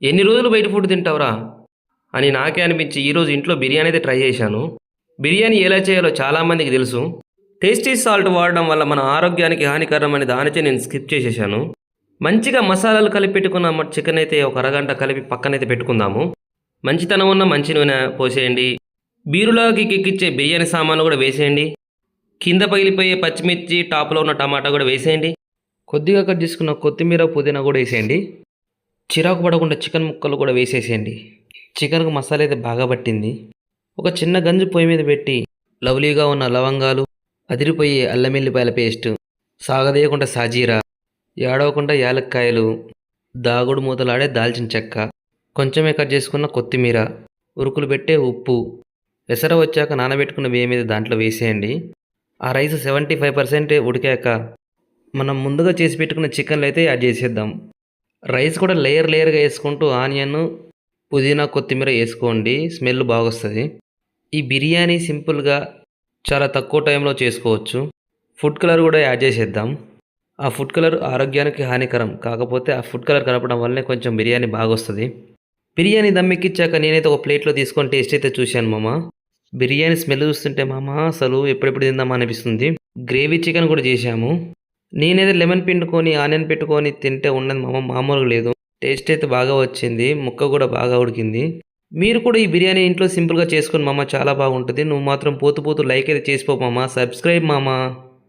ఎన్ని రోజులు బయట ఫుడ్ తింటావురా అని నాకే అనిపించి ఈరోజు ఇంట్లో బిర్యానీ అయితే ట్రై చేశాను. బిర్యానీ ఎలా చేయాలో చాలామందికి తెలుసు. టేస్టీ సాల్ట్ వాడడం వల్ల మన ఆరోగ్యానికి హానికరం అని దానిచే నేను స్కిప్ చేసేసాను. మంచిగా మసాలాలు కలిపి పెట్టుకున్న చికెన్ అయితే ఒక అరగంట కలిపి పక్కనైతే పెట్టుకుందాము. మంచితనం ఉన్న మంచి నూనె పోసేయండి. బీరులాకి కిక్కిచ్చే బిర్యానీ సామాన్లు కూడా వేసేయండి. కింద పగిలిపోయే పచ్చిమిర్చి, టాప్లో ఉన్న టమాటా కూడా వేసేయండి. కొద్దిగా కట్ చేసుకున్న కొత్తిమీర, పుదీనా కూడా వేసేయండి. చిరాకు పడకుండా చికెన్ ముక్కలు కూడా వేసేసేయండి. చికెన్కు మసాలా అయితే బాగా పట్టింది. ఒక చిన్న గంజు పొయ్యి మీద పెట్టి లవ్లీగా ఉన్న లవంగాలు, అదిరిపోయే అల్లం వెల్లిపాయల పేస్ట్, సాగదీయకుండా సాజీరా, ఏడవకుండా యాలక్కాయలు, దాగుడు మూతలాడే దాల్చిన చెక్క, కొంచెమే కట్ చేసుకున్న కొత్తిమీర, ఉరుకులు పెట్టే ఉప్పు, ఎసర వచ్చాక నానబెట్టుకున్న బియ్యం మీద దాంట్లో వేసేయండి. ఆ రైస్ 75% ఉడికాక మనం ముందుగా చేసి పెట్టుకున్న చికెన్లు అయితే యాడ్ చేసేద్దాం. రైస్ కూడా లేయర్గా వేసుకుంటూ ఆనియన్, పుదీనా, కొత్తిమీర వేసుకోండి. స్మెల్ బాగొస్తుంది. ఈ బిర్యానీ సింపుల్గా చాలా తక్కువ టైంలో చేసుకోవచ్చు. ఫుడ్ కలర్ కూడా యాడ్ చేసేద్దాం. ఆ ఫుడ్ కలర్ ఆరోగ్యానికి హానికరం, కాకపోతే ఆ ఫుడ్ కలర్ కలపడం వల్లనే కొంచెం బిర్యానీ బాగొస్తుంది. బిర్యానీ దమ్మెక్కిచ్చాక నేనైతే ఒక ప్లేట్లో తీసుకొని టేస్ట్ అయితే చూశాను మామ. బిర్యానీ స్మెల్ చూస్తుంటే మామ అసలు ఎప్పుడెప్పుడు తిందామా అనిపిస్తుంది. గ్రేవీ చికెన్ కూడా చేశాము. నేనైతే లెమన్ పిండుకొని ఆనియన్ పెట్టుకొని తింటే ఉన్నది మామ మామూలుగా లేదు. టేస్ట్ అయితే బాగా వచ్చింది. ముక్క కూడా బాగా ఉడికింది. మీరు కూడా ఈ బిర్యానీ ఇంట్లో సింపుల్గా చేసుకుని మామ, చాలా బాగుంటుంది. నువ్వు మాత్రం పోతూ లైక్ అయితే చేసిపో మామ. సబ్స్క్రైబ్ మామ.